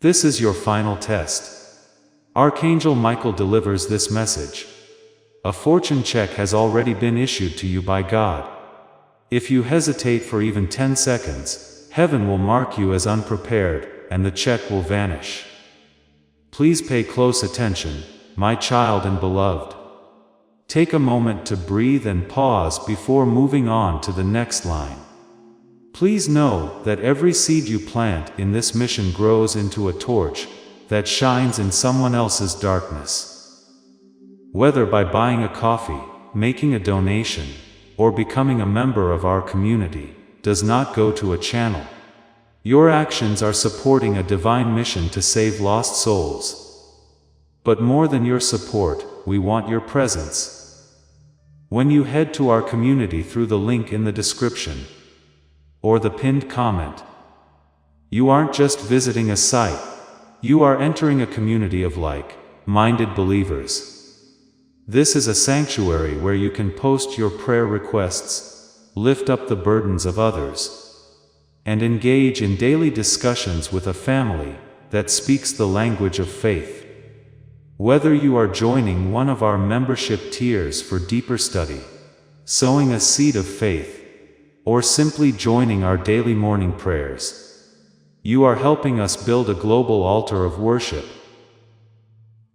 This is your final test. Archangel Michael delivers this message. A fortune check has already been issued to you by God. If you hesitate for even 10 seconds, heaven will mark you as unprepared, and the check will vanish. Please pay close attention, my child and beloved. Take a moment to breathe and pause before moving on to the next line. Please know that every seed you plant in this mission grows into a torch that shines in someone else's darkness. Whether by buying a coffee, making a donation, or becoming a member of our community, does not go to a channel. Your actions are supporting a divine mission to save lost souls. But more than your support, we want your presence. When you head to our community through the link in the description, or the pinned comment, you aren't just visiting a site, you are entering a community of like-minded believers. This is a sanctuary where you can post your prayer requests, lift up the burdens of others, and engage in daily discussions with a family that speaks the language of faith. Whether you are joining one of our membership tiers for deeper study, sowing a seed of faith, or simply joining our daily morning prayers, you are helping us build a global altar of worship.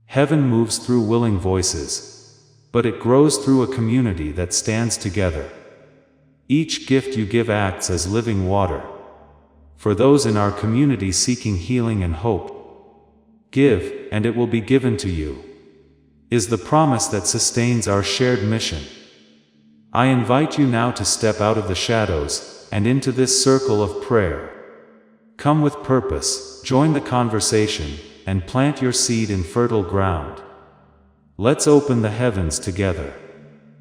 Heaven moves through willing voices, but it grows through a community that stands together. Each gift you give acts as living water for those in our community seeking healing and hope. Give, and it will be given to you, is the promise that sustains our shared mission. I invite you now to step out of the shadows and into this circle of prayer. Come with purpose, join the conversation, and plant your seed in fertile ground. Let's open the heavens together.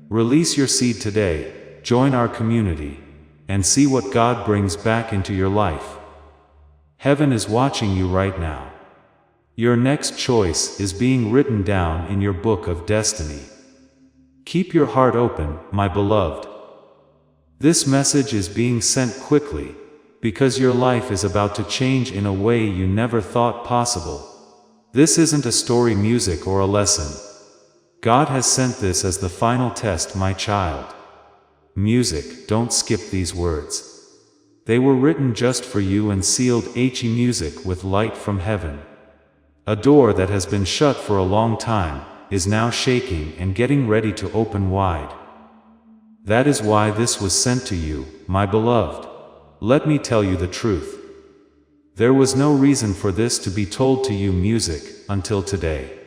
Release your seed today, join our community, and see what God brings back into your life. Heaven is watching you right now. Your next choice is being written down in your book of destiny. Keep your heart open, my beloved. This message is being sent quickly, because your life is about to change in a way you never thought possible. This isn't a story, music, or a lesson. God has sent this as the final test, my child. Music, don't skip these words. They were written just for you and sealed music with light from heaven. A door that has been shut for a long time is now shaking and getting ready to open wide. That is why this was sent to you, my beloved. Let me tell you the truth. There was no reason for this to be told to you, music, until today.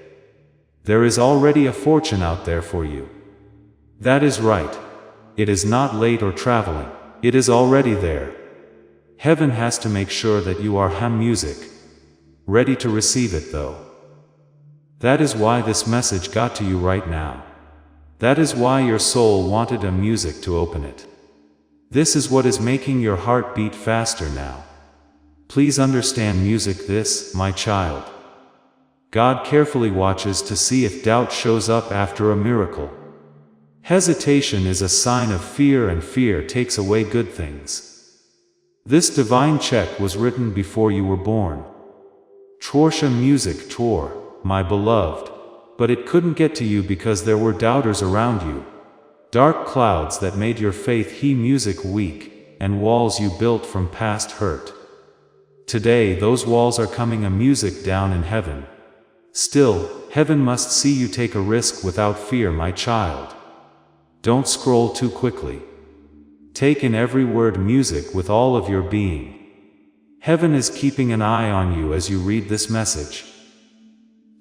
There is already a fortune out there for you. That is right. It is not late or traveling. It is already there. Heaven has to make sure that you are music, ready to receive it though. That is why this message got to you right now. That is why your soul wanted a music to open it. This is what is making your heart beat faster now. Please understand, music, this, my child. God carefully watches to see if doubt shows up after a miracle. Hesitation is a sign of fear, and fear takes away good things. This divine check was written before you were born. Trorsha music tor, my beloved, but it couldn't get to you because there were doubters around you. Dark clouds that made your faith music weak, and walls you built from past hurt. Today those walls are coming music down in heaven. Still, heaven must see you take a risk without fear, my child. Don't scroll too quickly. Take in every word, music, with all of your being. Heaven is keeping an eye on you as you read this message.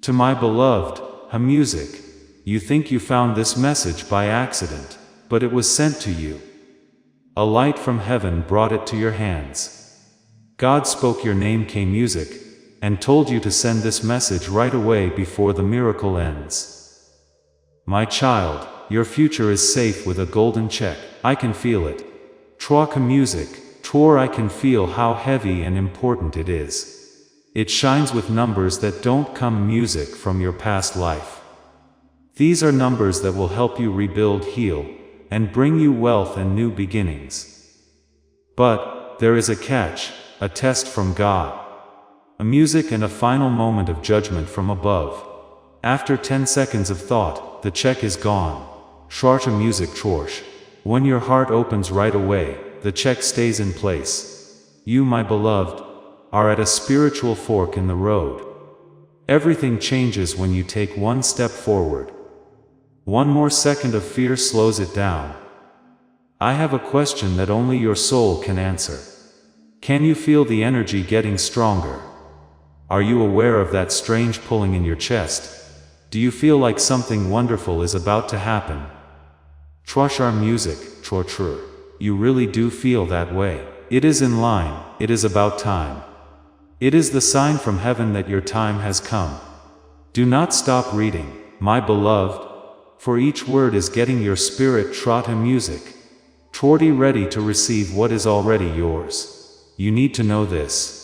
To my beloved, music, you think you found this message by accident, but it was sent to you. A light from heaven brought it to your hands. God spoke your name, music, and told you to send this message right away before the miracle ends. My child, your future is safe with a golden check. I can feel it. Troika music, Tor, I can feel how heavy and important it is. It shines with numbers that don't come, music, from your past life. These are numbers that will help you rebuild, heal, and bring you wealth and new beginnings. But there is a catch, a test from God. a music and a final moment of judgment from above. After 10 seconds of thought, the check is gone. Schwarze music Chorsch. When your heart opens right away, the check stays in place. You, my beloved, are at a spiritual fork in the road. Everything changes when you take one step forward. One more second of fear slows it down. I have a question that only your soul can answer. Can you feel the energy getting stronger? Are you aware of that strange pulling in your chest? Do you feel like something wonderful is about to happen? Schwarze music, Chorschur. You really do feel that way. It is in line, it is about time. It is the sign from heaven that your time has come. Do not stop reading, my beloved, for each word is getting your spirit schwarze music. Toward ready to receive what is already yours. You need to know this.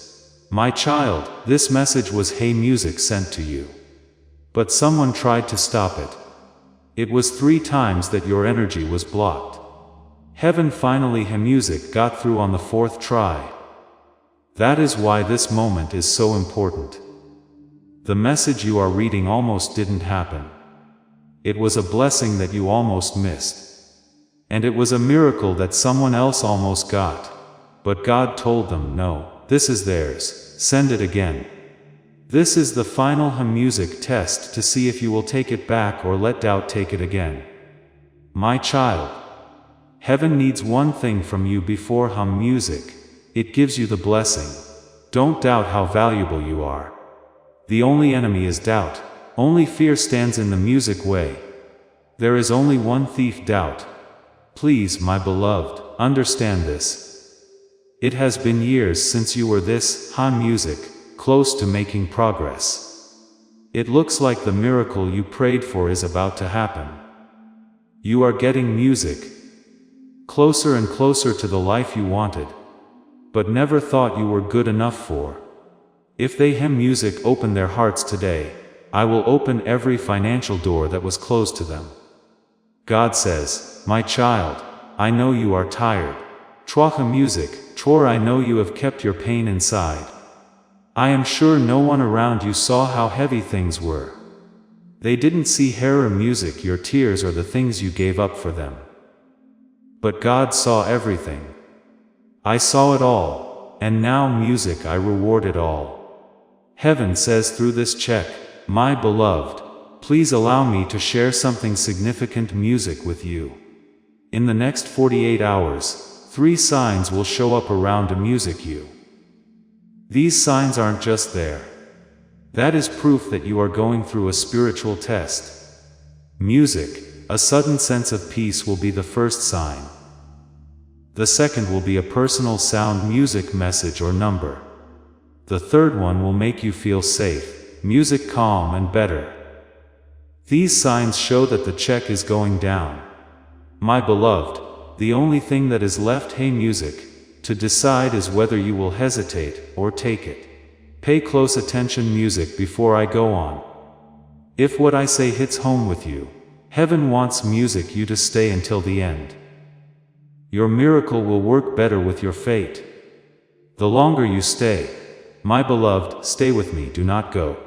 My child, this message was Hey Music sent to you. But someone tried to stop it. It was 3 times that your energy was blocked. Heaven finally Hey Music got through on the 4th try. That is why this moment is so important. The message you are reading almost didn't happen. It was a blessing that you almost missed. And it was a miracle that someone else almost got. But God told them, no, this is theirs, send it again. This is the final Hey Music test to see if you will take it back or let doubt take it again. My child, heaven needs one thing from you before Hey Music. It gives you the blessing. Don't doubt how valuable you are. The only enemy is doubt. Only fear stands in the music way. There is only one thief, doubt. Please, my beloved, understand this. It has been years since you were this Hey Music, close to making progress. It looks like the miracle you prayed for is about to happen. You are getting music, closer and closer to the life you wanted, but never thought you were good enough for. If they Hey Music open their hearts today, I will open every financial door that was closed to them. God says, my child, I know you are tired. Schwarze music, Chor, I know you have kept your pain inside. I am sure no one around you saw how heavy things were. They didn't see Hey Music, your tears or the things you gave up for them. But God saw everything. I saw it all, and now music I reward it all. Heaven says through this check, my beloved, please allow me to share something significant music with you. In the next 48 hours, 3 signs will show up around a music you. These signs aren't just there. That is proof that you are going through a spiritual test. Music, a sudden sense of peace will be the first sign. The second will be a personal sound music message or number. The third one will make you feel safe, music calm and better. These signs show that the check is going down. My beloved, the only thing that is left Hey Music to decide is whether you will hesitate or take it. Pay close attention music before I go on. If what I say hits home with you, heaven wants music you to stay until the end. Your miracle will work better with your fate. The longer you stay, my beloved, stay with me, do not go.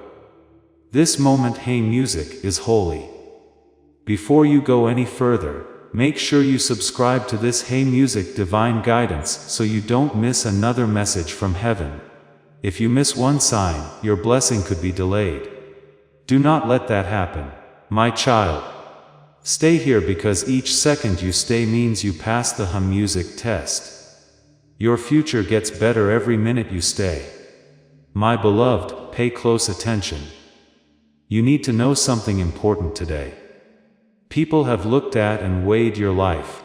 This moment Hey Music is holy. Before you go any further, make sure you subscribe to this Hey Music divine guidance so you don't miss another message from heaven. If you miss one sign, your blessing could be delayed. Do not let that happen, my child. Stay here because each second you stay means you pass the Hey Music test. Your future gets better every minute you stay. My beloved, pay close attention. You need to know something important today. People have looked at and weighed your life.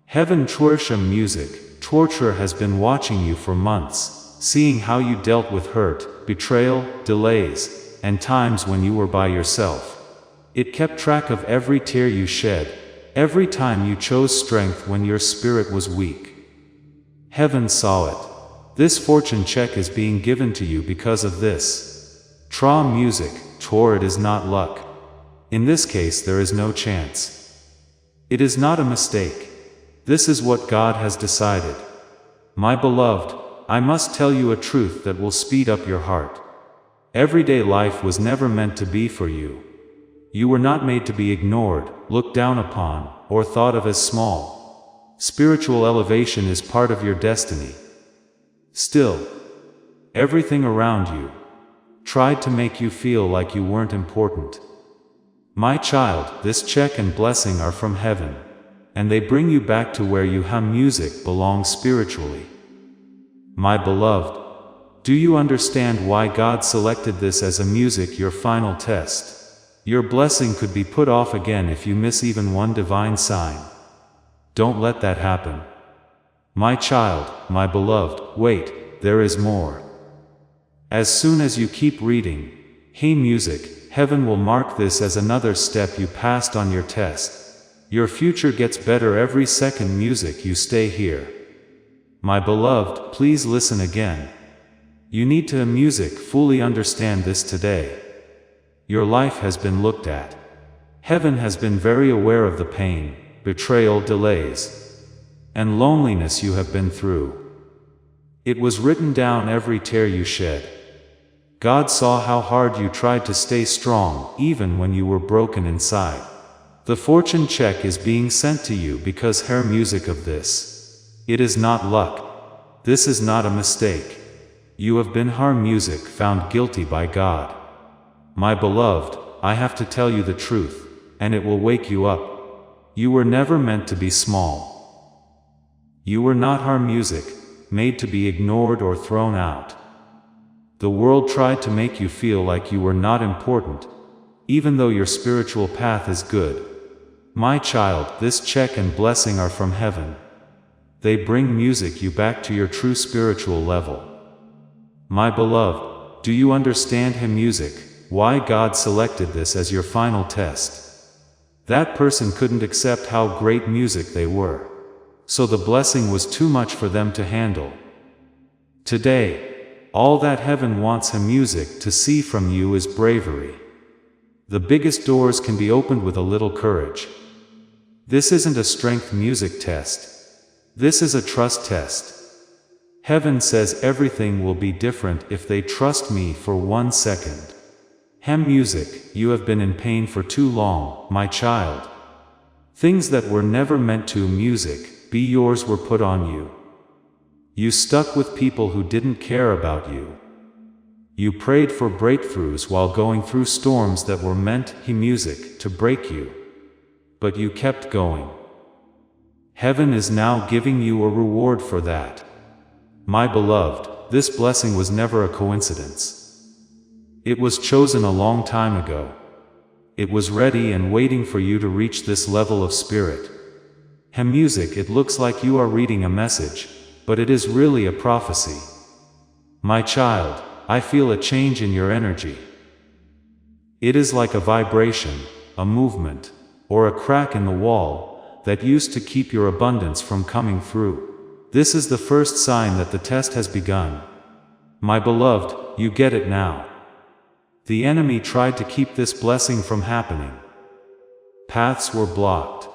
Heaven Schwarze music, torture has been watching you for months, seeing how you dealt with hurt, betrayal, delays, and times when you were by yourself. It kept track of every tear you shed, every time you chose strength when your spirit was weak. Heaven saw it. This fortune check is being given to you because of this. Tra music, Tor, it is not luck. In this case there is no chance. It is not a mistake. This is what God has decided. My beloved, I must tell you a truth that will speed up your heart. Everyday life was never meant to be for you. You were not made to be ignored, looked down upon, or thought of as small. Spiritual elevation is part of your destiny. Still, everything around you tried to make you feel like you weren't important. My child, this check and blessing are from heaven, and they bring you back to where you hum music belongs spiritually. My beloved, do you understand why God selected this as a music, your final test? Your blessing could be put off again if you miss even one divine sign. Don't let that happen. My child, my beloved, wait, there is more. As soon as you keep reading, Hey Music, heaven will mark this as another step you passed on your test. Your future gets better every second, music, you stay here. My beloved, please listen again. You need to music fully understand this today. Your life has been looked at. Heaven has been very aware of the pain, betrayal, delays, and loneliness you have been through. It was written down, every tear you shed. God saw how hard you tried to stay strong, even when you were broken inside. The fortune check is being sent to you because her music of this. It is not luck. This is not a mistake. You have been her music, found guilty by God. My beloved, I have to tell you the truth, and it will wake you up. You were never meant to be small. You were not her music, made to be ignored or thrown out. The world tried to make you feel like you were not important, even though your spiritual path is good. My child, this check and blessing are from heaven. They bring music you back to your true spiritual level. My beloved, do you understand him music? Why God selected this as your final test? That person couldn't accept how great music they were. So the blessing was too much for them to handle. Today, all that heaven wants him music to see from you is bravery. The biggest doors can be opened with a little courage. This isn't a strength music test. This is a trust test. Heaven says everything will be different if they trust me for 1 second. Hem music, you have been in pain for too long, my child. Things that were never meant to music, be yours, were put on you. You stuck with people who didn't care about you. You prayed for breakthroughs while going through storms that were meant, he music, to break you. But you kept going. Heaven is now giving you a reward for that. My beloved, this blessing was never a coincidence. It was chosen a long time ago. It was ready and waiting for you to reach this level of spirit. Hem music, it looks like you are reading a message, but it is really a prophecy. My child, I feel a change in your energy. It is like a vibration, a movement, or a crack in the wall that used to keep your abundance from coming through. This is the first sign that the test has begun. My beloved, you get it now. The enemy tried to keep this blessing from happening. Paths were blocked.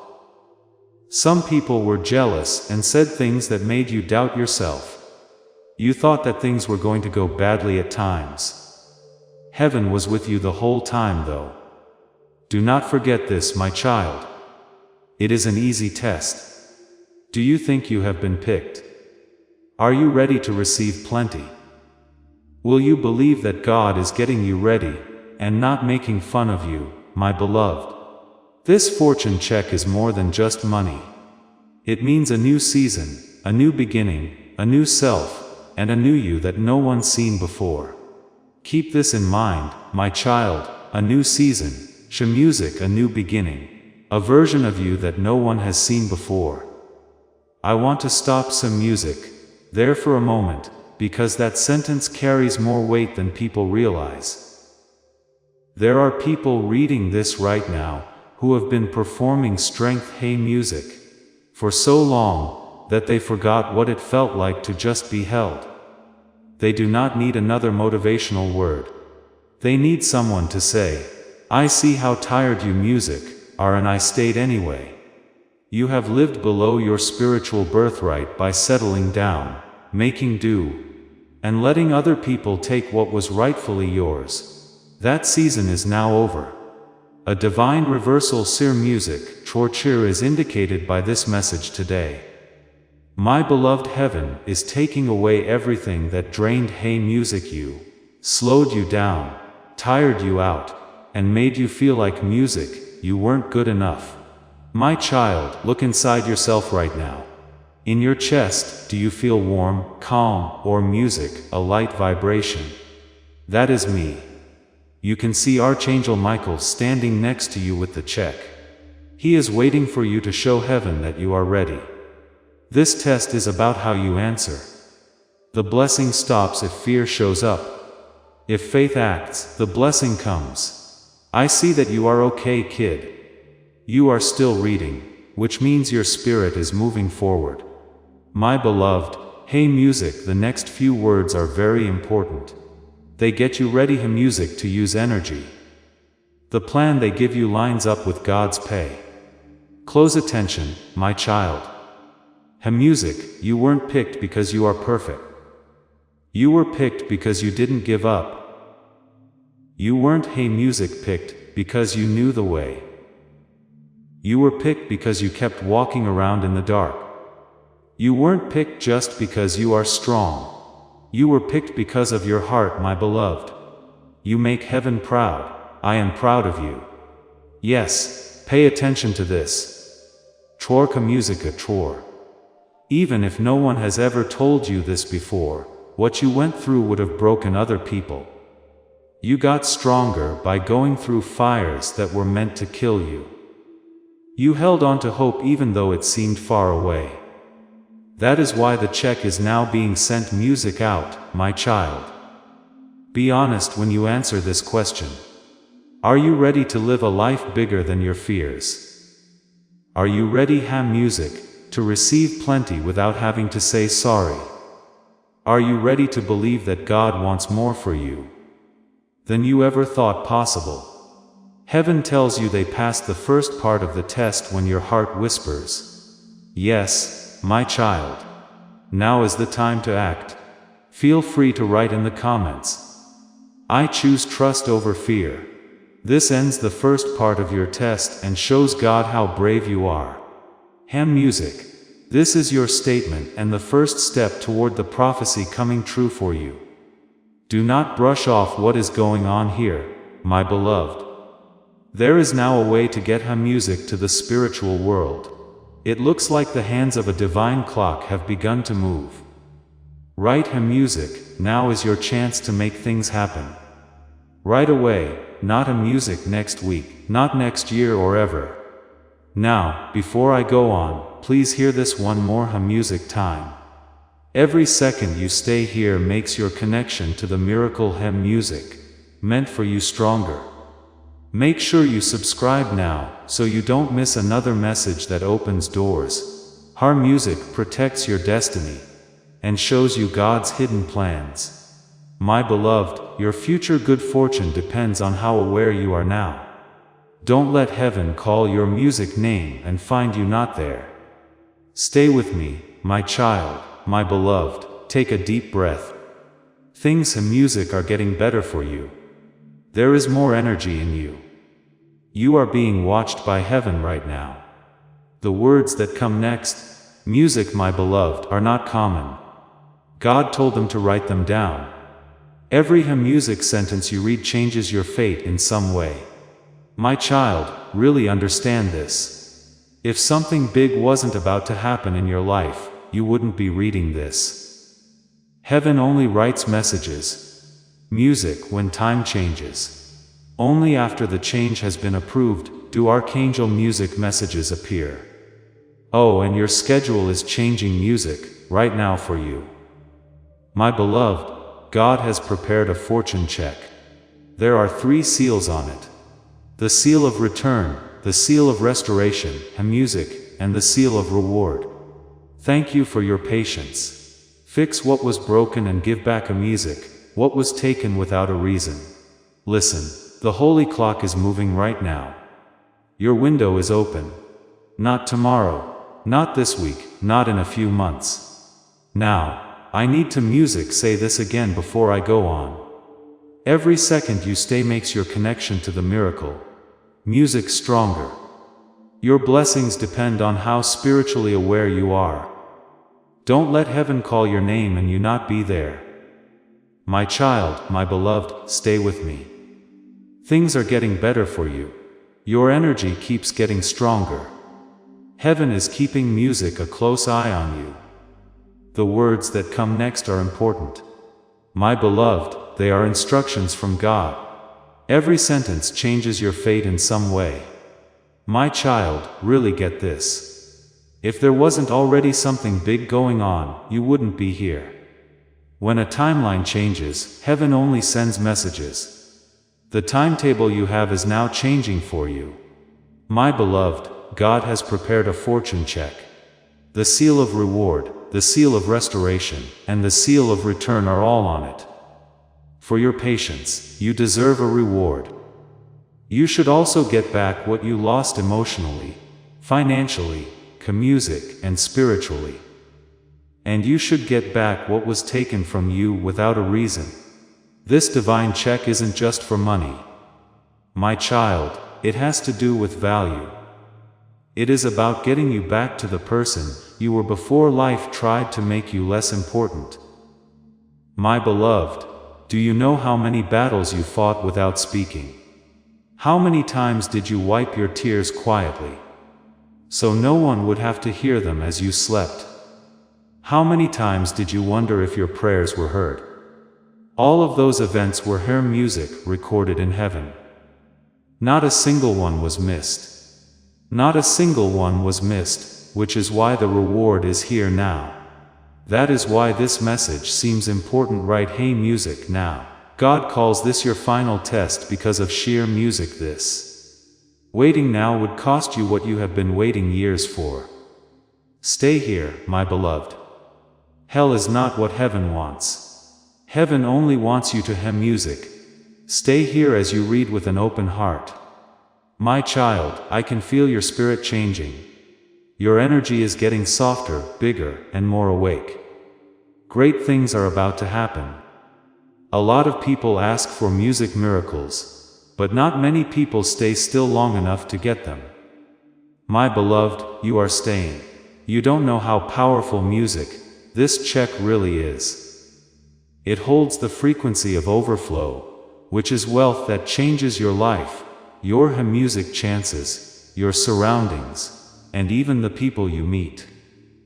Some people were jealous and said things that made you doubt yourself. You thought that things were going to go badly at times. Heaven was with you the whole time, though. Do not forget this, my child. It is an easy test. Do you think you have been picked? Are you ready to receive plenty? Will you believe that God is getting you ready, and not making fun of you, my beloved? This fortune check is more than just money. It means a new season, a new beginning, a new self, and a new you that no one's seen before. Keep this in mind, my child, a new season, music, a new beginning, a version of you that no one has seen before. I want to stop some music there for a moment, because that sentence carries more weight than people realize. There are people reading this right now who have been performing strength hey music for so long that they forgot what it felt like to just be held. They do not need another motivational word. They need someone to say, I see how tired you music are, and I stayed anyway. You have lived below your spiritual birthright by settling down. making do, and letting other people take what was rightfully yours. That season is now over. A divine reversal sir music, cherished is indicated by this message today. My beloved heaven is taking away everything that drained music you, slowed you down, tired you out, and made you feel like music, you weren't good enough. My child, look inside yourself right now. In your chest, do you feel warm, calm, or music, a light vibration? That is me. You can see Archangel Michael standing next to you with the check. He is waiting for you to show heaven that you are ready. This test is about how you answer. The blessing stops if fear shows up. If faith acts, the blessing comes. I see that you are okay, kid. You are still reading, which means your spirit is moving forward. My beloved, music, the next few words are very important. They get you ready music to use energy. The plan they give you lines up with God's pay. Close attention, my child. Music, you weren't picked because you are perfect. You were picked because you didn't give up. You weren't music picked because you knew the way. You were picked because you kept walking around in the dark. You weren't picked just because you are strong. You were picked because of your heart, my beloved. You make heaven proud. I am proud of you. Yes, pay attention to this. Tworka musica twor. Even if no one has ever told you this before, what you went through would have broken other people. You got stronger by going through fires that were meant to kill you. You held on to hope even though it seemed far away. That is why the check is now being sent music out, my child. Be honest when you answer this question. Are you ready to live a life bigger than your fears? Are you ready, music, to receive plenty without having to say sorry? Are you ready to believe that God wants more for you than you ever thought possible? Heaven tells you they passed the first part of the test when your heart whispers, yes, my child. Now is the time to act. Feel free to write in the comments. I choose trust over fear. This ends the first part of your test and shows God how brave you are. Music. This is your statement and the first step toward the prophecy coming true for you. Do not brush off what is going on here, my beloved. There is now a way to get music to the spiritual world. It looks like the hands of a divine clock have begun to move. Write music, now is your chance to make things happen. Right away, not music next week, not next year or ever. Now, before I go on, please hear this one more music time. Every second you stay here makes your connection to the miracle music, meant for you, stronger. Make sure you subscribe now, so you don't miss another message that opens doors. Music protects your destiny, and shows you God's hidden plans. My beloved, your future good fortune depends on how aware you are now. Don't let heaven call your music name and find you not there. Stay with me, my child, my beloved, take a deep breath. Things music are getting better for you. There is more energy in you. You are being watched by heaven right now. The words that come next, music, my beloved, are not common. God told them to write them down. Every music sentence you read changes your fate in some way. My child, really understand this. If something big wasn't about to happen in your life, you wouldn't be reading this. Heaven only writes messages. Music when time changes. Only after the change has been approved, do archangel music messages appear. Oh, and your schedule is changing music, right now for you. My beloved, God has prepared a fortune check. There are 3 seals on it. The seal of return, the seal of restoration, music, and the seal of reward. Thank you for your patience. Fix what was broken and give back music, what was taken without a reason. Listen. The holy clock is moving right now. Your window is open. Not tomorrow, not this week, not in a few months. Now, I need to music say this again before I go on. Every second you stay makes your connection to the miracle music stronger. Your blessings depend on how spiritually aware you are. Don't let heaven call your name and you not be there. My child, my beloved, stay with me. Things are getting better for you. Your energy keeps getting stronger. Heaven is keeping music a close eye on you. The words that come next are important. My beloved, they are instructions from God. Every sentence changes your fate in some way. My child, really get this. If there wasn't already something big going on, you wouldn't be here. When a timeline changes, heaven only sends messages. The timetable you have is now changing for you. My beloved, God has prepared a fortune check. The seal of reward, the seal of restoration, and the seal of return are all on it. For your patience, you deserve a reward. You should also get back what you lost emotionally, financially, music, and spiritually. And you should get back what was taken from you without a reason. This divine check isn't just for money. My child, it has to do with value. It is about getting you back to the person you were before life tried to make you less important. My beloved, do you know how many battles you fought without speaking? How many times did you wipe your tears quietly, so no one would have to hear them as you slept? How many times did you wonder if your prayers were heard? All of those events were her music recorded in heaven. Not a single one was missed. Not a single one was missed, which is why the reward is here now. That is why this message seems important right hey music now. God calls this your final test because of sheer music this. Waiting now would cost you what you have been waiting years for. Stay here, my beloved. Hell is not what heaven wants. Heaven only wants you to hem music. Stay here as you read with an open heart. My child, I can feel your spirit changing. Your energy is getting softer, bigger, and more awake. Great things are about to happen. A lot of people ask for music miracles, but not many people stay still long enough to get them. My beloved, you are staying. You don't know how powerful music, this check really is. It holds the frequency of overflow, which is wealth that changes your life, your music chances, your surroundings, and even the people you meet.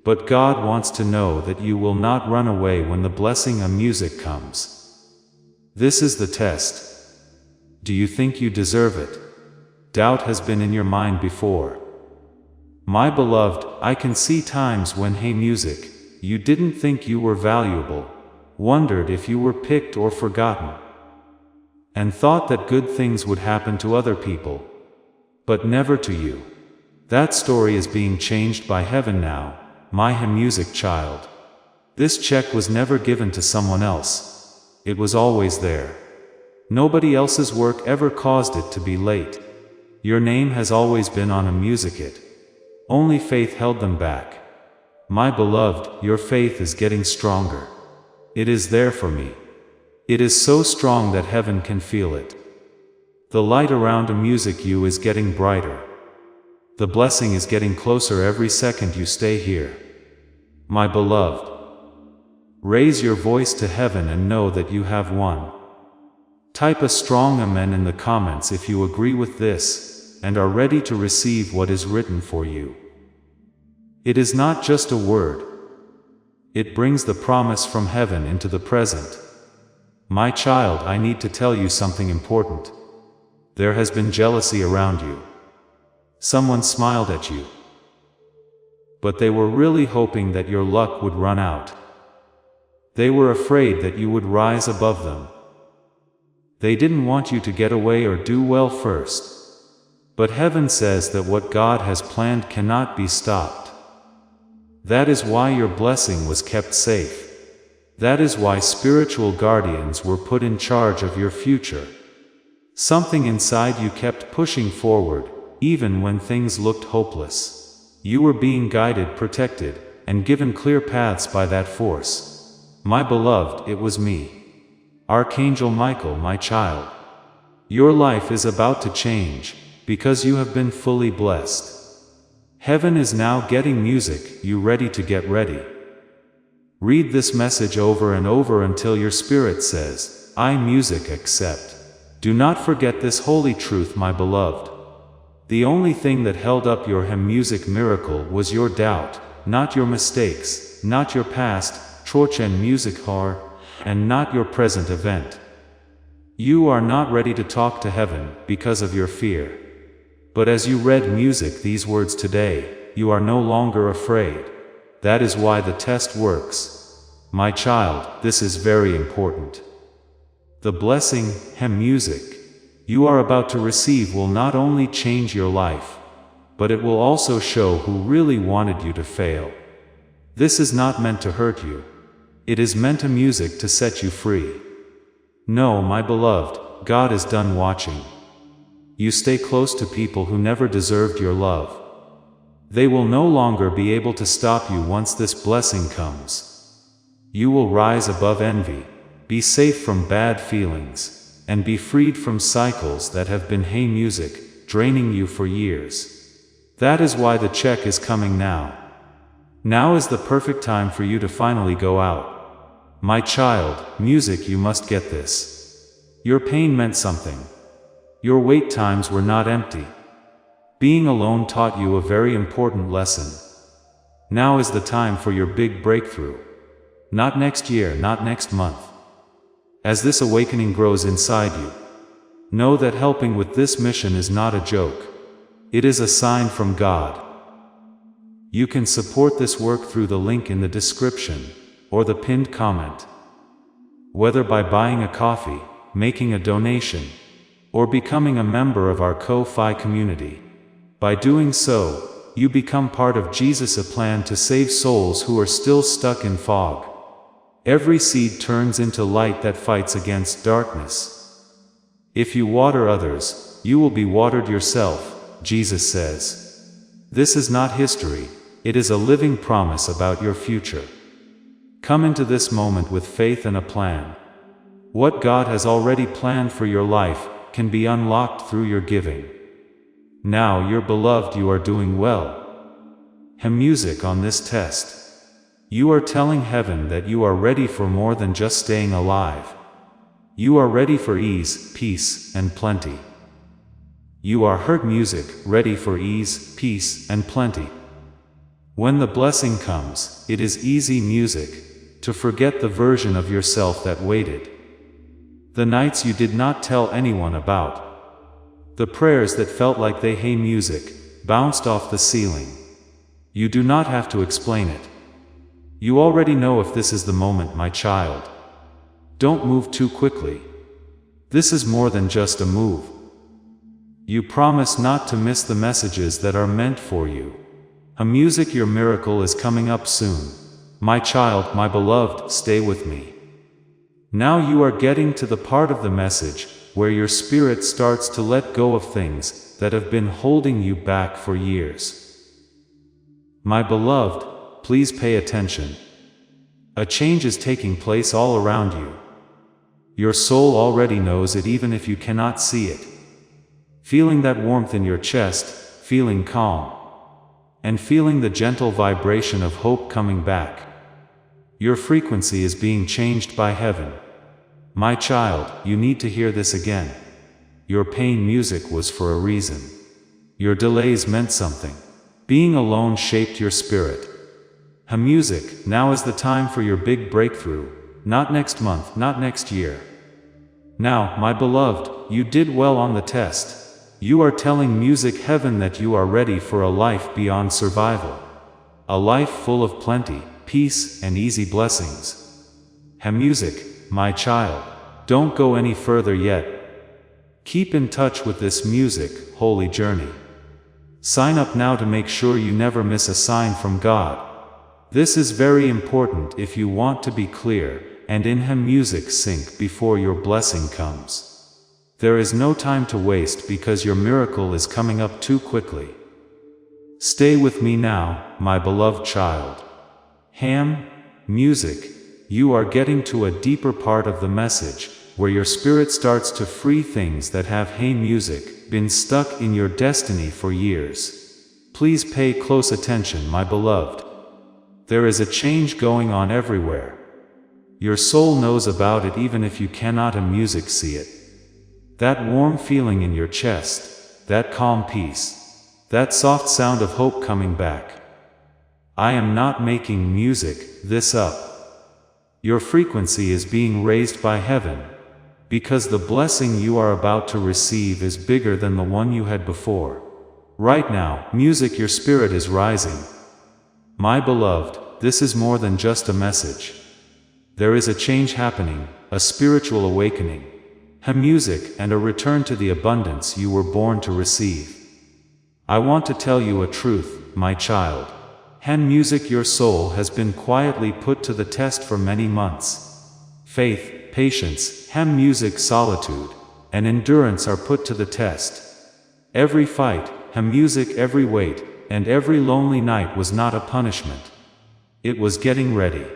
But God wants to know that you will not run away when the blessing of music comes. This is the test. Do you think you deserve it? Doubt has been in your mind before. My beloved, I can see times when hey music, you didn't think you were valuable, wondered if you were picked or forgotten, and thought that good things would happen to other people, but never to you. That story is being changed by heaven now, my music child. This check was never given to someone else. It was always there. Nobody else's work ever caused it to be late. Your name has always been on a music it. Only faith held them back. My beloved, your faith is getting stronger. It is there for me. It is so strong that heaven can feel it. The light around a music you is getting brighter. The blessing is getting closer every second you stay here. My beloved, raise your voice to heaven and know that you have won. Type a strong amen in the comments if you agree with this, and are ready to receive what is written for you. It is not just a word. It brings the promise from heaven into the present. My child, I need to tell you something important. There has been jealousy around you. Someone smiled at you, but they were really hoping that your luck would run out. They were afraid that you would rise above them. They didn't want you to get away or do well first. But heaven says that what God has planned cannot be stopped. That is why your blessing was kept safe. That is why spiritual guardians were put in charge of your future. Something inside you kept pushing forward, even when things looked hopeless. You were being guided, protected, and given clear paths by that force. My beloved, it was me. Archangel Michael, my child. Your life is about to change, because you have been fully blessed. Heaven is now getting music, you ready to get ready. Read this message over and over until your spirit says, I music accept. Do not forget this holy truth, my beloved. The only thing that held up your hymn music miracle was your doubt, not your mistakes, not your past, torch and music har, and not your present event. You are not ready to talk to heaven because of your fear. But as you read music these words today, you are no longer afraid. That is why the test works. My child, this is very important. The blessing, hymn music, you are about to receive will not only change your life, but it will also show who really wanted you to fail. This is not meant to hurt you. It is meant a music to set you free. No, my beloved, God is done watching. You stay close to people who never deserved your love. They will no longer be able to stop you once this blessing comes. You will rise above envy, be safe from bad feelings, and be freed from cycles that have been hey music, draining you for years. That is why the check is coming now. Now is the perfect time for you to finally go out. My child, music, you must get this. Your pain meant something. Your wait times were not empty. Being alone taught you a very important lesson. Now is the time for your big breakthrough. Not next year, not next month. As this awakening grows inside you, know that helping with this mission is not a joke. It is a sign from God. You can support this work through the link in the description, or the pinned comment. Whether by buying a coffee, making a donation, or becoming a member of our Ko-Fi community. By doing so, you become part of Jesus' plan to save souls who are still stuck in fog. Every seed turns into light that fights against darkness. If you water others, you will be watered yourself, Jesus says. This is not history, it is a living promise about your future. Come into this moment with faith and a plan. What God has already planned for your life can be unlocked through your giving. Now, your beloved, you are doing well. Hymn music on this test. You are telling heaven that you are ready for more than just staying alive. You are ready for ease, peace, and plenty. You are hurt music, ready for ease, peace, and plenty. When the blessing comes, it is easy music, to forget the version of yourself that waited. The nights you did not tell anyone about. The prayers that felt like they hey music, bounced off the ceiling. You do not have to explain it. You already know if this is the moment, my child. Don't move too quickly. This is more than just a move. You promise not to miss the messages that are meant for you. A music, your miracle is coming up soon. My child, my beloved, stay with me. Now you are getting to the part of the message where your spirit starts to let go of things that have been holding you back for years. My beloved, please pay attention. A change is taking place all around you. Your soul already knows it even if you cannot see it. Feeling that warmth in your chest, feeling calm, and feeling the gentle vibration of hope coming back. Your frequency is being changed by heaven. My child, you need to hear this again. Your pain music was for a reason. Your delays meant something. Being alone shaped your spirit. Music, now is the time for your big breakthrough. Not next month, not next year. Now, my beloved, you did well on the test. You are telling music heaven that you are ready for a life beyond survival. A life full of plenty, peace, and easy blessings. Music, my child, don't go any further yet. Keep in touch with this music, holy journey. Sign up now to make sure you never miss a sign from God. This is very important if you want to be clear, and in hymn music sync before your blessing comes. There is no time to waste because your miracle is coming up too quickly. Stay with me now, my beloved child. Music, you are getting to a deeper part of the message, where your spirit starts to free things that have, hey music, been stuck in your destiny for years. Please pay close attention, my beloved. There is a change going on everywhere. Your soul knows about it even if you cannot in music see it. That warm feeling in your chest, that calm peace, that soft sound of hope coming back. I am not making music this up. Your frequency is being raised by heaven, because the blessing you are about to receive is bigger than the one you had before. Right now, music, your spirit is rising. My beloved, this is more than just a message. There is a change happening, a spiritual awakening, a music, and a return to the abundance you were born to receive. I want to tell you a truth, my child. Hen music, your soul has been quietly put to the test for many months. Faith, patience, hem music, solitude, and endurance are put to the test. Every fight, hem music, every wait, and every lonely night was not a punishment. It was getting ready.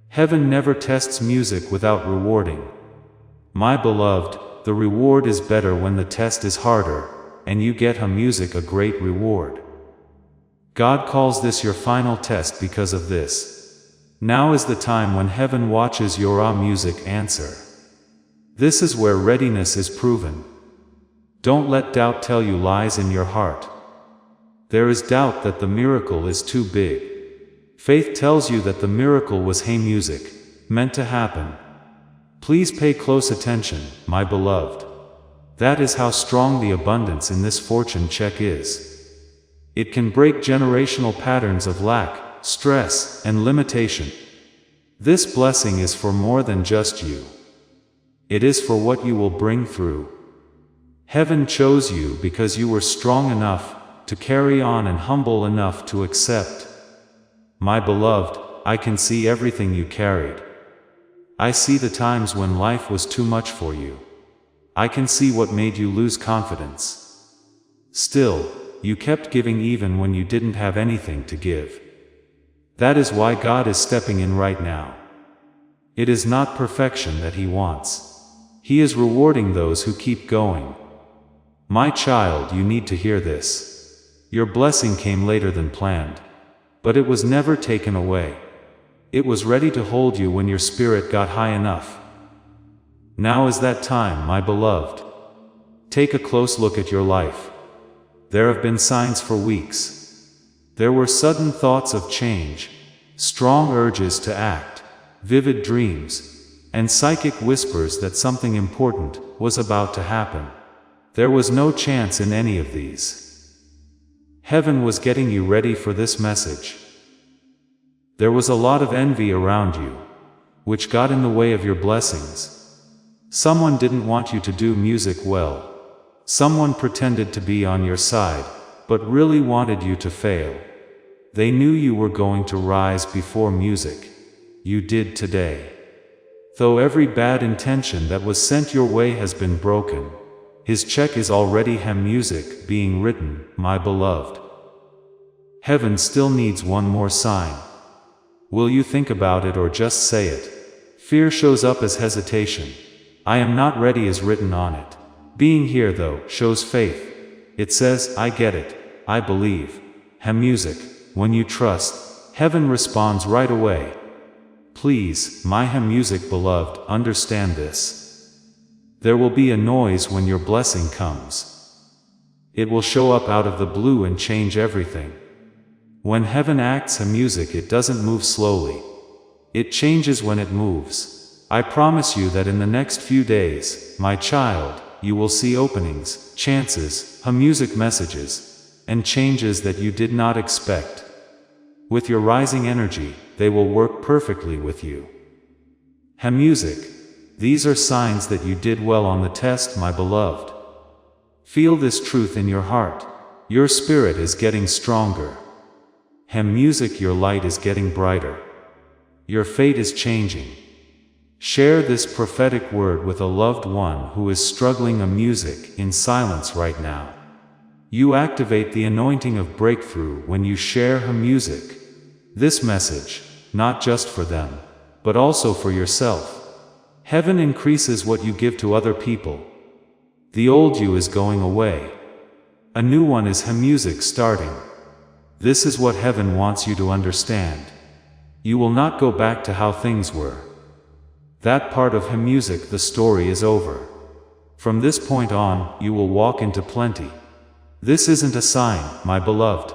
Heaven never tests music without rewarding. My beloved, the reward is better when the test is harder, and you get music a great reward. God calls this your final test because of this. Now is the time when heaven watches your music answer. This is where readiness is proven. Don't let doubt tell you lies in your heart. There is doubt that the miracle is too big. Faith tells you that the miracle was music, meant to happen. Please pay close attention, my beloved. That is how strong the abundance in this fortune check is. It can break generational patterns of lack, stress, and limitation. This blessing is for more than just you. It is for what you will bring through. Heaven chose you because you were strong enough to carry on and humble enough to accept. My beloved, I can see everything you carried. I see the times when life was too much for you. I can see what made you lose confidence. Still, you kept giving even when you didn't have anything to give. That is why God is stepping in right now. It is not perfection that He wants. He is rewarding those who keep going. My child, you need to hear this. Your blessing came later than planned. But it was never taken away. It was ready to hold you when your spirit got high enough. Now is that time, my beloved. Take a close look at your life. There have been signs for weeks. There were sudden thoughts of change, strong urges to act, vivid dreams, and psychic whispers that something important was about to happen. There was no chance in any of these. Heaven was getting you ready for this message. There was a lot of envy around you, which got in the way of your blessings. Someone didn't want you to do music well. Someone pretended to be on your side, but really wanted you to fail. They knew you were going to rise before music. You did today. Though every bad intention that was sent your way has been broken, His check is already music being written, my beloved. Heaven still needs one more sign. Will you think about it or just say it? Fear shows up as hesitation. I am not ready is written on it. Being here though shows faith. It says, I get it, I believe. Music, when you trust, heaven responds right away. Please, my music beloved, understand this. There will be a noise when your blessing comes. It will show up out of the blue and change everything. When heaven acts music, it doesn't move slowly. It changes when it moves. I promise you that in the next few days, my child, you will see openings, chances, music messages, and changes that you did not expect. With your rising energy, they will work perfectly with you. Music. These are signs that you did well on the test, my beloved. Feel this truth in your heart. Your spirit is getting stronger. Music, your light is getting brighter. Your fate is changing. Share this prophetic word with a loved one who is struggling music in silence right now. You activate the anointing of breakthrough when you share music. This message, not just for them, but also for yourself. Heaven increases what you give to other people. The old you is going away. A new one is music starting. This is what heaven wants you to understand. You will not go back to how things were. That part of music, the story is over. From this point on, you will walk into plenty. This isn't a sign, my beloved.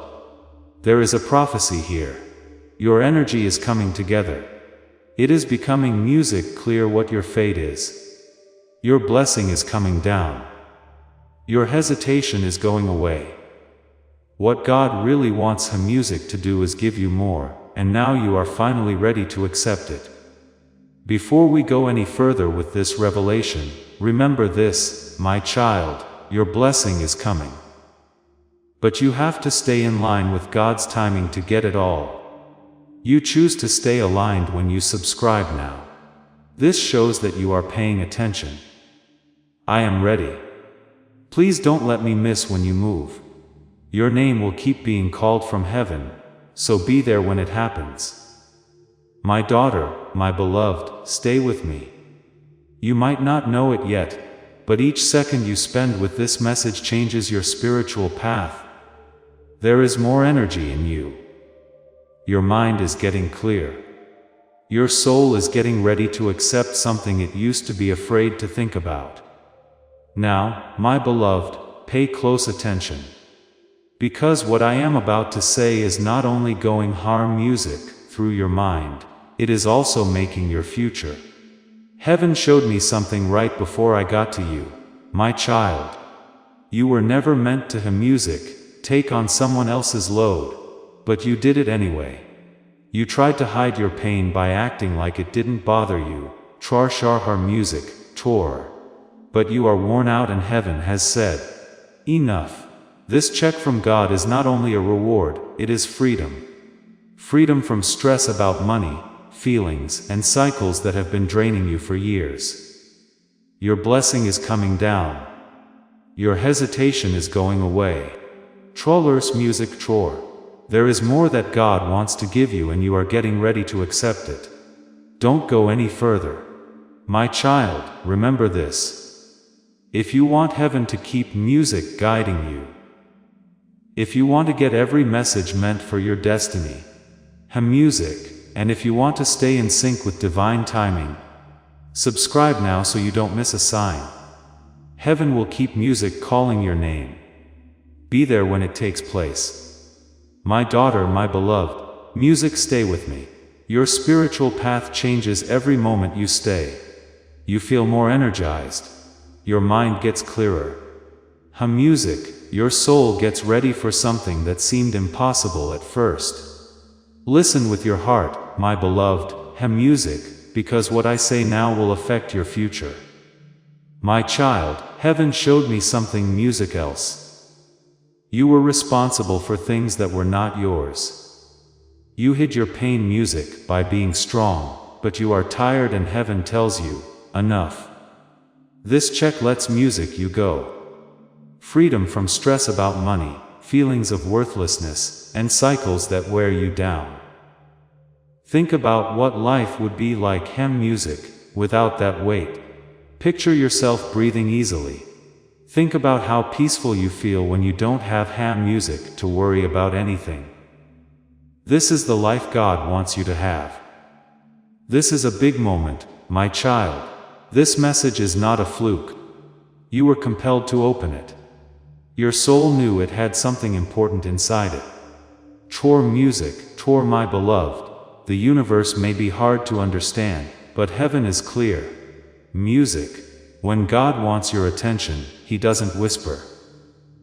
There is a prophecy here. Your energy is coming together. It is becoming music clear what your fate is. Your blessing is coming down. Your hesitation is going away. What God really wants music to do is give you more, and now you are finally ready to accept it. Before we go any further with this revelation, remember this, my child, your blessing is coming. But you have to stay in line with God's timing to get it all. You choose to stay aligned when you subscribe now. This shows that you are paying attention. I am ready. Please don't let me miss when you move. Your name will keep being called from heaven, so be there when it happens. My daughter, my beloved, stay with me. You might not know it yet, but each second you spend with this message changes your spiritual path. There is more energy in you. Your mind is getting clear. Your soul is getting ready to accept something it used to be afraid to think about. Now, my beloved, pay close attention. Because what I am about to say is not only going harm music through your mind, it is also making your future. Heaven showed me something right before I got to you, my child. You were never meant to music, take on someone else's load. But you did it anyway. You tried to hide your pain by acting like it didn't bother you, har music, tor. But you are worn out and heaven has said, enough. This check from God is not only a reward, it is freedom. Freedom from stress about money, feelings, and cycles that have been draining you for years. Your blessing is coming down. Your hesitation is going away. Trollers music tor. There is more that God wants to give you and you are getting ready to accept it. Don't go any further. My child, remember this. If you want heaven to keep music guiding you, if you want to get every message meant for your destiny, music, and if you want to stay in sync with divine timing, subscribe now so you don't miss a sign. Heaven will keep music calling your name. Be there when it takes place. My daughter, my beloved, music, stay with me. Your spiritual path changes every moment you stay. You feel more energized. Your mind gets clearer. Music, your soul gets ready for something that seemed impossible at first. Listen with your heart, my beloved, music, because what I say now will affect your future. My child, heaven showed me something music else. You were responsible for things that were not yours. You hid your pain music by being strong, but you are tired and heaven tells you, enough. This check lets music you go. Freedom from stress about money, feelings of worthlessness, and cycles that wear you down. Think about what life would be like music, without that weight. Picture yourself breathing easily. Think about how peaceful you feel when you don't have music to worry about anything. This is the life God wants you to have. This is a big moment, my child. This message is not a fluke. You were compelled to open it. Your soul knew it had something important inside it. Tor music, tor my beloved. The universe may be hard to understand, but heaven is clear. Music. When God wants your attention, He doesn't whisper.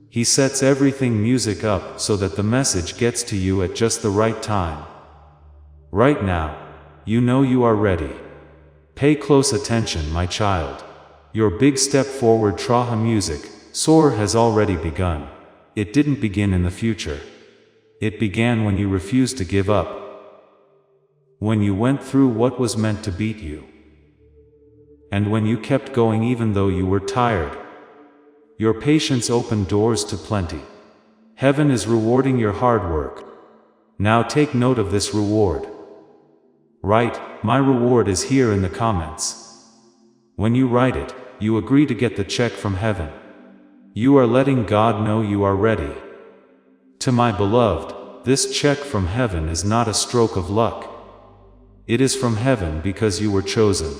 He sets everything music up so that the message gets to you at just the right time. Right now, you know you are ready. Pay close attention, my child. Your big step forward music, soar has already begun. It didn't begin in the future. It began when you refused to give up. When you went through what was meant to beat you. And when you kept going even though you were tired. Your patience opened doors to plenty. Heaven is rewarding your hard work. Now take note of this reward. Write, "My reward is here" in the comments. When you write it, you agree to get the check from heaven. You are letting God know you are ready. To my beloved, this check from heaven is not a stroke of luck. It is from heaven because you were chosen.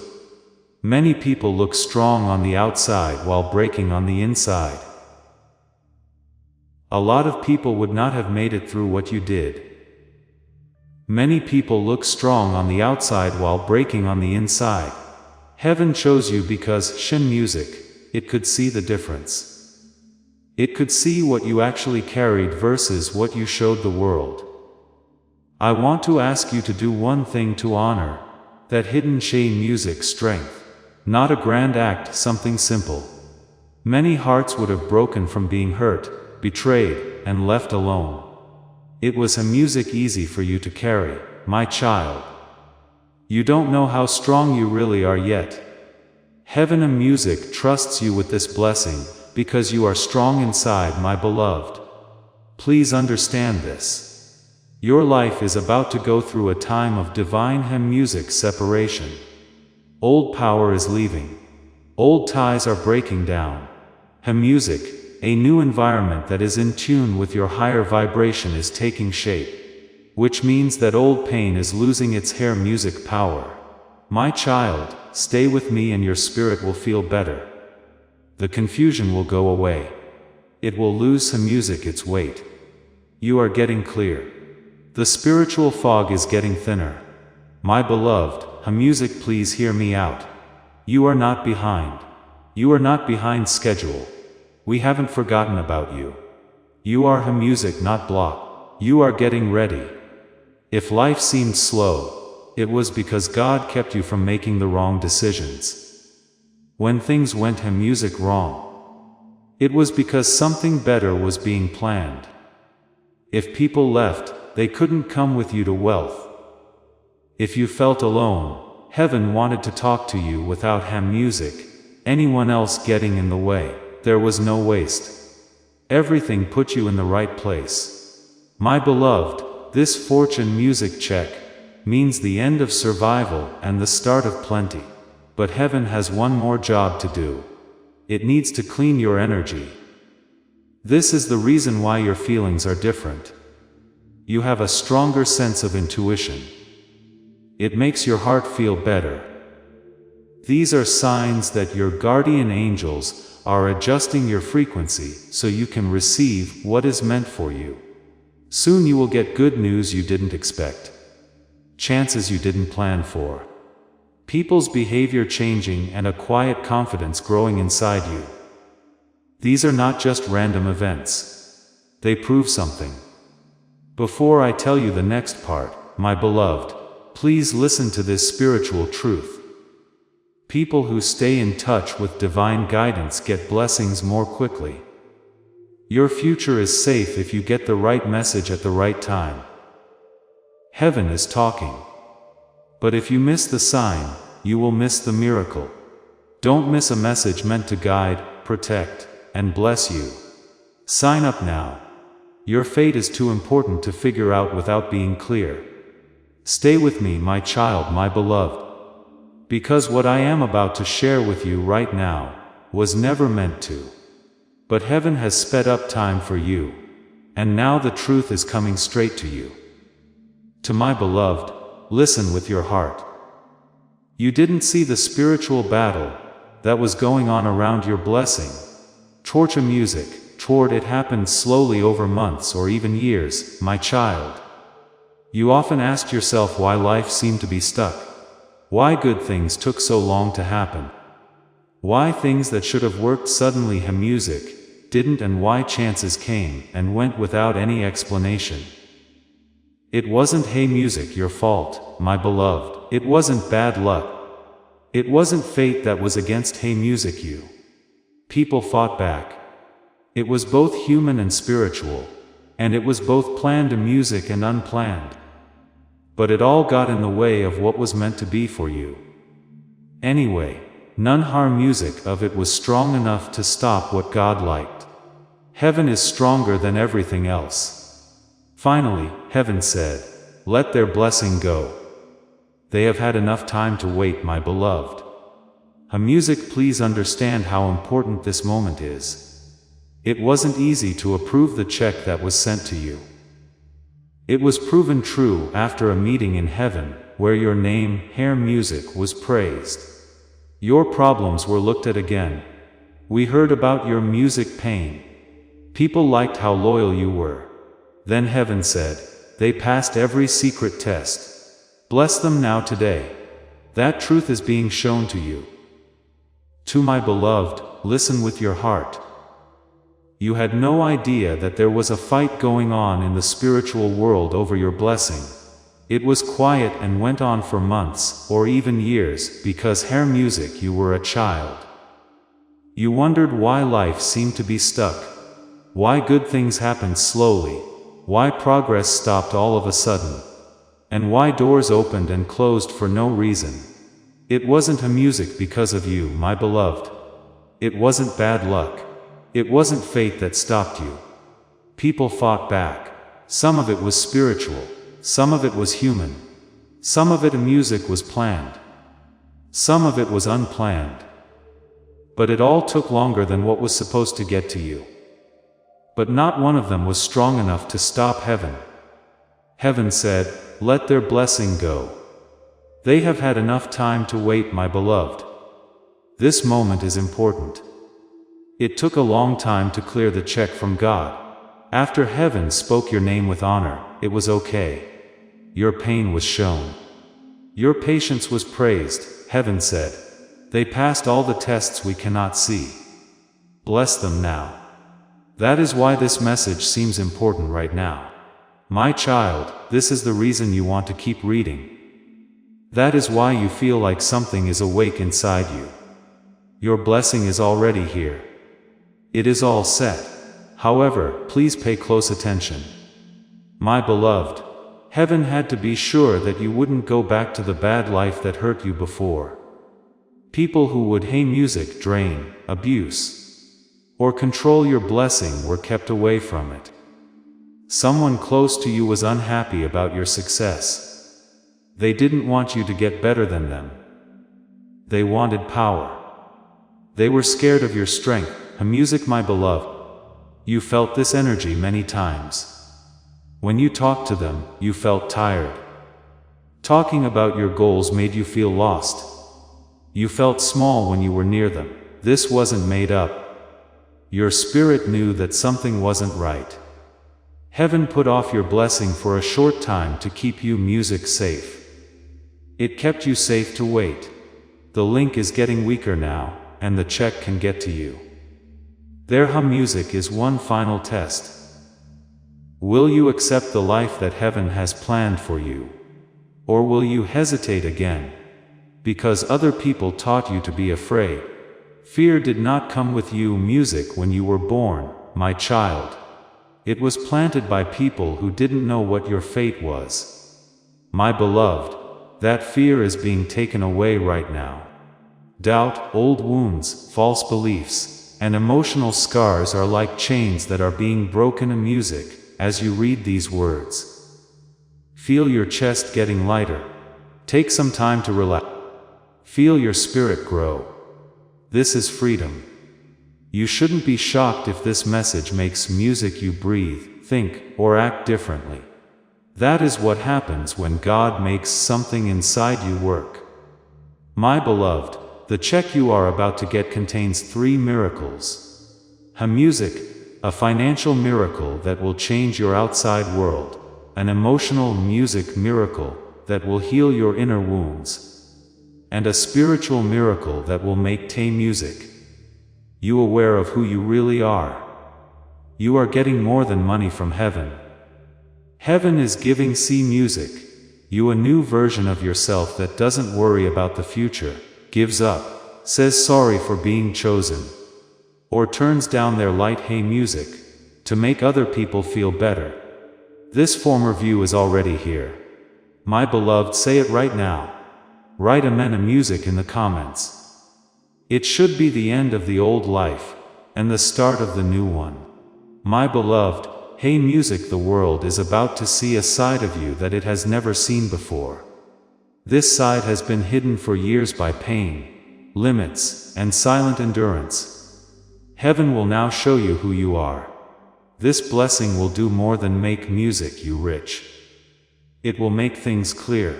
Many people look strong on the outside while breaking on the inside. A lot of people would not have made it through what you did. Many people look strong on the outside while breaking on the inside. Heaven chose you because Shin music, it could see the difference. It could see what you actually carried versus what you showed the world. I want to ask you to do one thing to honor that hidden Shin music strength. Not a grand act, something simple. Many hearts would have broken from being hurt, betrayed, and left alone. It was a music easy for you to carry, my child. You don't know how strong you really are yet. Heaven and music trusts you with this blessing, because you are strong inside, my beloved. Please understand this. Your life is about to go through a time of divine hymn music separation. Old power is leaving. Old ties are breaking down. Hymn music, a new environment that is in tune with your higher vibration, is taking shape. Which means that old pain is losing its hair music power. My child, stay with me and your spirit will feel better. The confusion will go away. It will lose some music its weight. You are getting clear. The spiritual fog is getting thinner. My beloved, music, please hear me out. You are not behind. You are not behind schedule. We haven't forgotten about you. You are music, not block. You are getting ready. If life seemed slow, it was because God kept you from making the wrong decisions. When things went music wrong, it was because something better was being planned. If people left, they couldn't come with you to wealth. If you felt alone, heaven wanted to talk to you without music, anyone else getting in the way. There was no waste. Everything put you in the right place. My beloved, this fortune music check means the end of survival and the start of plenty. But heaven has one more job to do. It needs to clean your energy. This is the reason why your feelings are different. You have a stronger sense of intuition. It makes your heart feel better. These are signs that your guardian angels are adjusting your frequency so you can receive what is meant for you. Soon you will get good news you didn't expect. Chances you didn't plan for. People's behavior changing and a quiet confidence growing inside you. These are not just random events. They prove something. Before I tell you the next part, my beloved, please listen to this spiritual truth. People who stay in touch with divine guidance get blessings more quickly. Your future is safe if you get the right message at the right time. Heaven is talking. But if you miss the sign, you will miss the miracle. Don't miss a message meant to guide, protect, and bless you. Sign up now. Your fate is too important to figure out without being clear. Stay with me, my child, my beloved. Because what I am about to share with you right now was never meant to. But heaven has sped up time for you. And now the truth is coming straight to you. To my beloved, listen with your heart. You didn't see the spiritual battle that was going on around your blessing. Torture music, toward it happened slowly over months or even years, my child. You often asked yourself why life seemed to be stuck. Why good things took so long to happen. Why things that should have worked suddenly music didn't, and why chances came and went without any explanation. It wasn't music your fault, my beloved. It wasn't bad luck. It wasn't fate that was against music you. People fought back. It was both human and spiritual, and it was both planned music and unplanned. But it all got in the way of what was meant to be for you. Anyway, none harm music of it was strong enough to stop what God liked. Heaven is stronger than everything else. Finally, heaven said, let their blessing go. They have had enough time to wait, my beloved. Music, please understand how important this moment is. It wasn't easy to approve the check that was sent to you. It was proven true after a meeting in heaven, where your name, Music, was praised. Your problems were looked at again. We heard about your music pain. People liked how loyal you were. Then heaven said, they passed every secret test. Bless them now today. That truth is being shown to you. To my beloved, listen with your heart. You had no idea that there was a fight going on in the spiritual world over your blessing. It was quiet and went on for months, or even years, because Music, you were a child. You wondered why life seemed to be stuck, why good things happened slowly, why progress stopped all of a sudden, and why doors opened and closed for no reason. It wasn't Music because of you, my beloved. It wasn't bad luck. It wasn't fate that stopped you. People fought back. Some of it was spiritual. Some of it was human. Some of it Music was planned. Some of it was unplanned. But it all took longer than what was supposed to get to you. But not one of them was strong enough to stop heaven. Heaven said, let their blessing go. They have had enough time to wait, my beloved. This moment is important. It took a long time to clear the check from God. After heaven spoke your name with honor, it was okay. Your pain was shown. Your patience was praised, heaven said. They passed all the tests we cannot see. Bless them now. That is why this message seems important right now. My child, this is the reason you want to keep reading. That is why you feel like something is awake inside you. Your blessing is already here. It is all set. However, please pay close attention. My beloved, heaven had to be sure that you wouldn't go back to the bad life that hurt you before. People who would Music drain, abuse, or control your blessing were kept away from it. Someone close to you was unhappy about your success. They didn't want you to get better than them. They wanted power. They were scared of your strength, Music, my beloved. You felt this energy many times. When you talked to them, you felt tired. Talking about your goals made you feel lost. You felt small when you were near them. This wasn't made up. Your spirit knew that something wasn't right. Heaven put off your blessing for a short time to keep you Music safe. It kept you safe to wait. The link is getting weaker now, and the check can get to you. Their Music is one final test. Will you accept the life that heaven has planned for you? Or will you hesitate again? Because other people taught you to be afraid. Fear did not come with you Music when you were born, my child. It was planted by people who didn't know what your fate was. My beloved, that fear is being taken away right now. Doubt, old wounds, false beliefs, and emotional scars are like chains that are being broken Music as you read these words. Feel your chest getting lighter. Take some time to relax. Feel your spirit grow. This is freedom. You shouldn't be shocked if this message makes Music you breathe, think, or act differently. That is what happens when God makes something inside you work. My beloved, the check you are about to get contains 3 miracles. Music, a financial miracle that will change your outside world. An emotional Music miracle that will heal your inner wounds. And a spiritual miracle that will make Music you aware of who you really are. You are getting more than money from heaven. Heaven is giving Music you a new version of yourself that doesn't worry about the future, gives up, says sorry for being chosen, or turns down their light Music to make other people feel better. This former view is already here. My beloved, say it right now. Write Amen Music in the comments. It should be the end of the old life, and the start of the new one. My beloved, Music, the world is about to see a side of you that it has never seen before. This side has been hidden for years by pain, limits, and silent endurance. Heaven will now show you who you are. This blessing will do more than make music you rich. It will make things clear.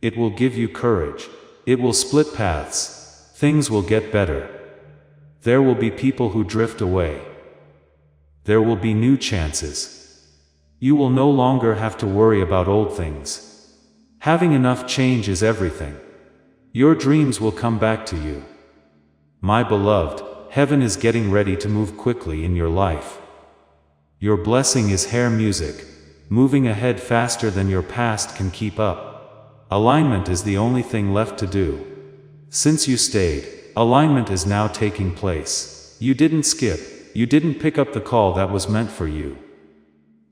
It will give you courage. It will split paths. Things will get better. There will be people who drift away. There will be new chances. You will no longer have to worry about old things. Having enough change is everything. Your dreams will come back to you. My beloved, heaven is getting ready to move quickly in your life. Your blessing is hair music, moving ahead faster than your past can keep up. Alignment is the only thing left to do. Since you stayed, alignment is now taking place. You didn't skip, you didn't pick up the call that was meant for you.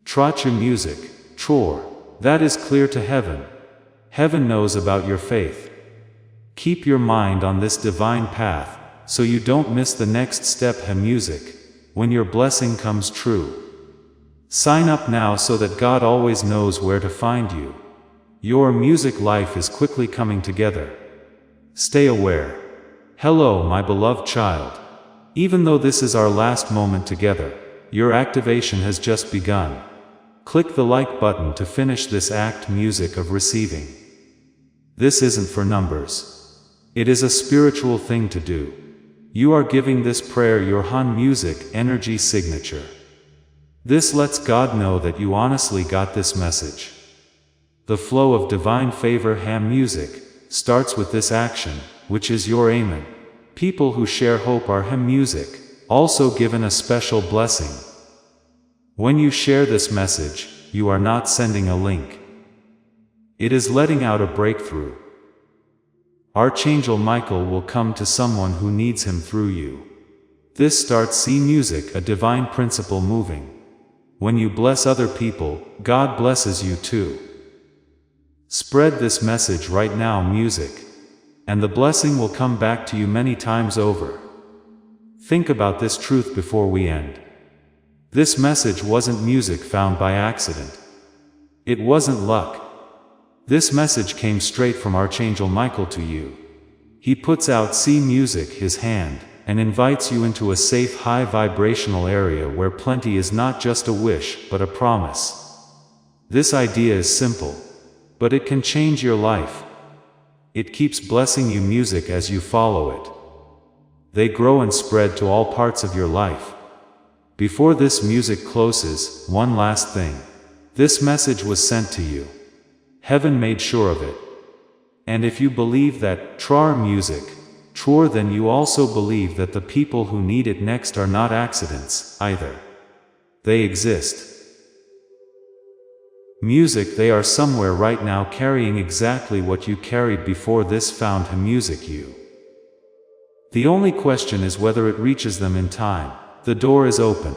Trot your music, chore, that is clear to heaven. Heaven knows about your faith. Keep your mind on this divine path, so you don't miss the next step. Music, when your blessing comes true. Sign up now so that God always knows where to find you. Your music life is quickly coming together. Stay aware. Hello, my beloved child. Even though this is our last moment together, your activation has just begun. Click the like button to finish this act music of receiving. This isn't for numbers. It is a spiritual thing to do. You are giving this prayer your Han music energy signature. This lets God know that you honestly got this message. The flow of divine favor music starts with this action, which is your amen. People who share hope are music, also given a special blessing. When you share this message, you are not sending a link. It is letting out a breakthrough. Archangel Michael will come to someone who needs him through you. This starts music, a divine principle moving. When you bless other people, God blesses you too. Spread this message right now, music, and the blessing will come back to you many times over. Think about this truth before we end. This message wasn't music found by accident. It wasn't luck. This message came straight from Archangel Michael to you. He puts out music, his hand, and invites you into a safe, high vibrational area where plenty is not just a wish, but a promise. This idea is simple, but it can change your life. It keeps blessing you music as you follow it. They grow and spread to all parts of your life. Before this music closes, one last thing. This message was sent to you. Heaven made sure of it. And if you believe that trar music, true, then you also believe that the people who need it next are not accidents, either. They exist. Music, they are somewhere right now carrying exactly what you carried before this found music you. The only question is whether it reaches them in time. The door is open.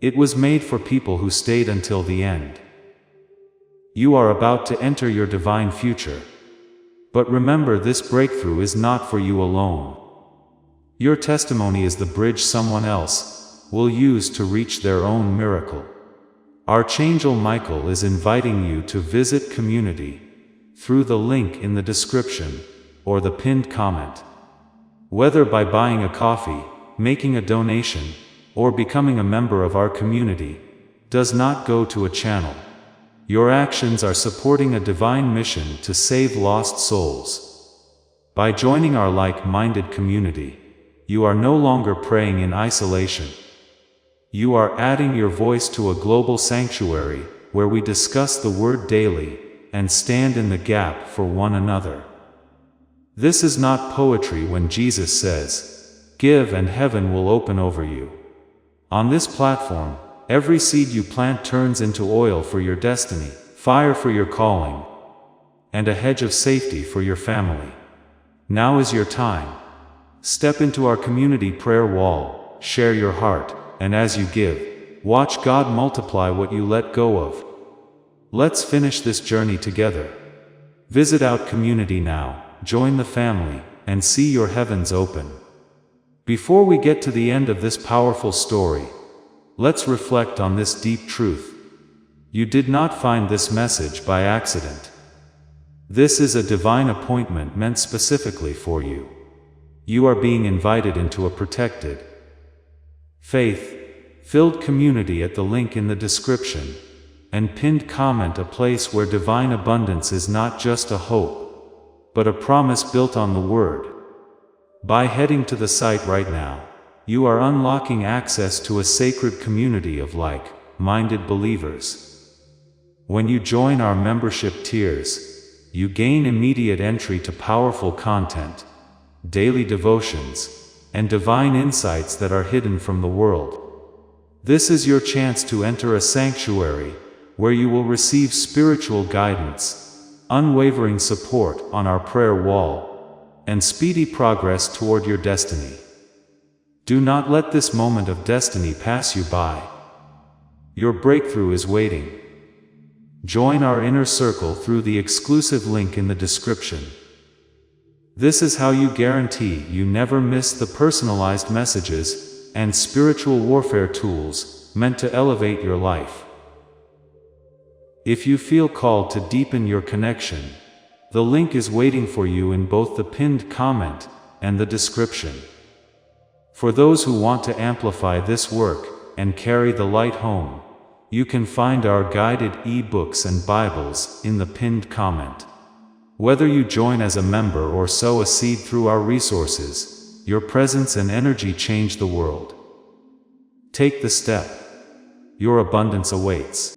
It was made for people who stayed until the end. You are about to enter your divine future. But remember, this breakthrough is not for you alone. Your testimony is the bridge someone else will use to reach their own miracle. Archangel Michael is inviting you to visit community through the link in the description or the pinned comment. Whether by buying a coffee, making a donation, or becoming a member of our community, does not go to a channel. Your actions are supporting a divine mission to save lost souls. By joining our like-minded community, you are no longer praying in isolation. You are adding your voice to a global sanctuary, where we discuss the Word daily, and stand in the gap for one another. This is not poetry when Jesus says, "Give and heaven will open over you." On this platform, every seed you plant turns into oil for your destiny, fire for your calling, and a hedge of safety for your family. Now is your time. Step into our community prayer wall, share your heart, and as you give, watch God multiply what you let go of. Let's finish this journey together. Visit our community now, join the family, and see your heavens open. Before we get to the end of this powerful story, let's reflect on this deep truth. You did not find this message by accident. This is a divine appointment meant specifically for you. You are being invited into a protected, faith-filled community at the link in the description, and pinned comment, a place where divine abundance is not just a hope, but a promise built on the Word. By heading to the site right now, you are unlocking access to a sacred community of like-minded believers. When you join our membership tiers, you gain immediate entry to powerful content, daily devotions, and divine insights that are hidden from the world. This is your chance to enter a sanctuary where you will receive spiritual guidance, unwavering support on our prayer wall, and speedy progress toward your destiny. Do not let this moment of destiny pass you by. Your breakthrough is waiting. Join our inner circle through the exclusive link in the description. This is how you guarantee you never miss the personalized messages and spiritual warfare tools meant to elevate your life. If you feel called to deepen your connection, the link is waiting for you in both the pinned comment and the description. For those who want to amplify this work and carry the light home, you can find our guided e-books and Bibles in the pinned comment. Whether you join as a member or sow a seed through our resources, your presence and energy change the world. Take the step. Your abundance awaits.